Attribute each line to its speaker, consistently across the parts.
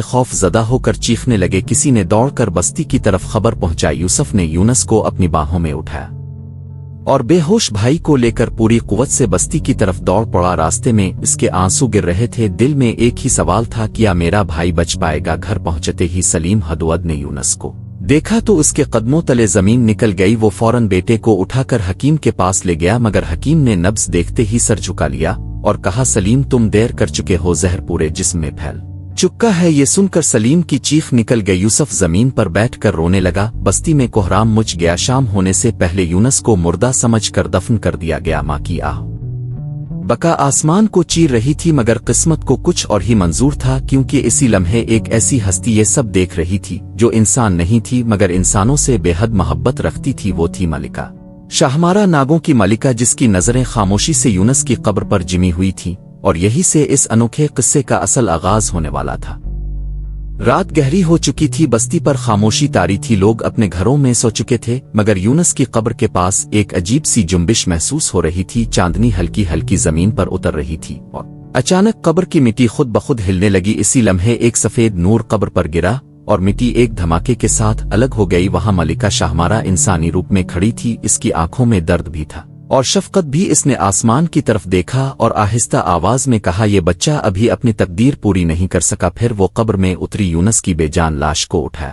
Speaker 1: خوف زدہ ہو کر چیخنے لگے۔ کسی نے دوڑ کر بستی کی طرف خبر پہنچائی۔ یوسف نے یونس کو اپنی باہوں میں اٹھایا اور بے ہوش بھائی کو لے کر پوری قوت سے بستی کی طرف دوڑ پڑا۔ راستے میں اس کے آنسو گر رہے تھے۔ دل میں ایک ہی سوال تھا، کیا میرا بھائی بچ پائے گا؟ گھر پہنچتے ہی سلیم ہدود نے یونس کو دیکھا تو اس کے قدموں تلے زمین نکل گئی۔ وہ فوراً بیٹے کو اٹھا کر حکیم کے پاس لے گیا، مگر حکیم نے نبض دیکھتے ہی سر جھکا لیا اور کہا، سلیم تم دیر کر چکے ہو، زہر پورے جسم میں پھیل چکا ہے۔ یہ سن کر سلیم کی چیخ نکل گئی۔ یوسف زمین پر بیٹھ کر رونے لگا۔ بستی میں کوہرام مچ گیا۔ شام ہونے سے پہلے یونس کو مردہ سمجھ کر دفن کر دیا گیا۔ ماں کی آہ بکا آسمان کو چیر رہی تھی، مگر قسمت کو کچھ اور ہی منظور تھا، کیونکہ اسی لمحے ایک ایسی ہستی یہ سب دیکھ رہی تھی جو انسان نہیں تھی مگر انسانوں سے بے حد محبت رکھتی تھی۔ وہ تھی ملکہ شاہمارا، ناگوں کی ملکہ، جس کی نظریں خاموشی سے یونس کی قبر پر جمی ہوئی تھیں، اور یہی سے اس انوکھے قصے کا اصل آغاز ہونے والا تھا۔ رات گہری ہو چکی تھی، بستی پر خاموشی طاری تھی، لوگ اپنے گھروں میں سو چکے تھے، مگر یونس کی قبر کے پاس ایک عجیب سی جنبش محسوس ہو رہی تھی۔ چاندنی ہلکی ہلکی زمین پر اتر رہی تھی اور اچانک قبر کی مٹی خود بخود ہلنے لگی۔ اسی لمحے ایک سفید نور قبر پر گرا اور مٹی ایک دھماکے کے ساتھ الگ ہو گئی۔ وہاں ملکہ شاہمارا انسانی روپ میں کھڑی تھی، اس کی آنکھوں میں درد بھی تھا اور شفقت بھی۔ اس نے آسمان کی طرف دیکھا اور آہستہ آواز میں کہا، یہ بچہ ابھی اپنی تقدیر پوری نہیں کر سکا۔ پھر وہ قبر میں اتری، یونس کی بے جان لاش کو اٹھایا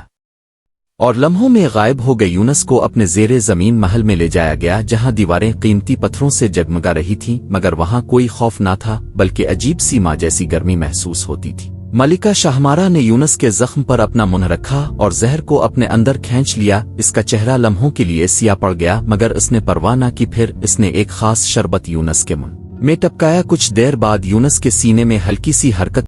Speaker 1: اور لمحوں میں غائب ہو گئی۔ یونس کو اپنے زیر زمین محل میں لے جایا گیا، جہاں دیواریں قیمتی پتھروں سے جگمگا رہی تھیں، مگر وہاں کوئی خوف نہ تھا، بلکہ عجیب سی ماں جیسی گرمی محسوس ہوتی تھی۔ ملکہ شاہمارا نے یونس کے زخم پر اپنا منہ رکھا اور زہر کو اپنے اندر کھینچ لیا۔ اس کا چہرہ لمحوں کے لیے سیاہ پڑ گیا، مگر اس نے پرواہ نہ کی۔ پھر اس نے ایک خاص شربت یونس کے منہ میں ٹپکایا۔ کچھ دیر بعد یونس کے سینے میں ہلکی سی حرکت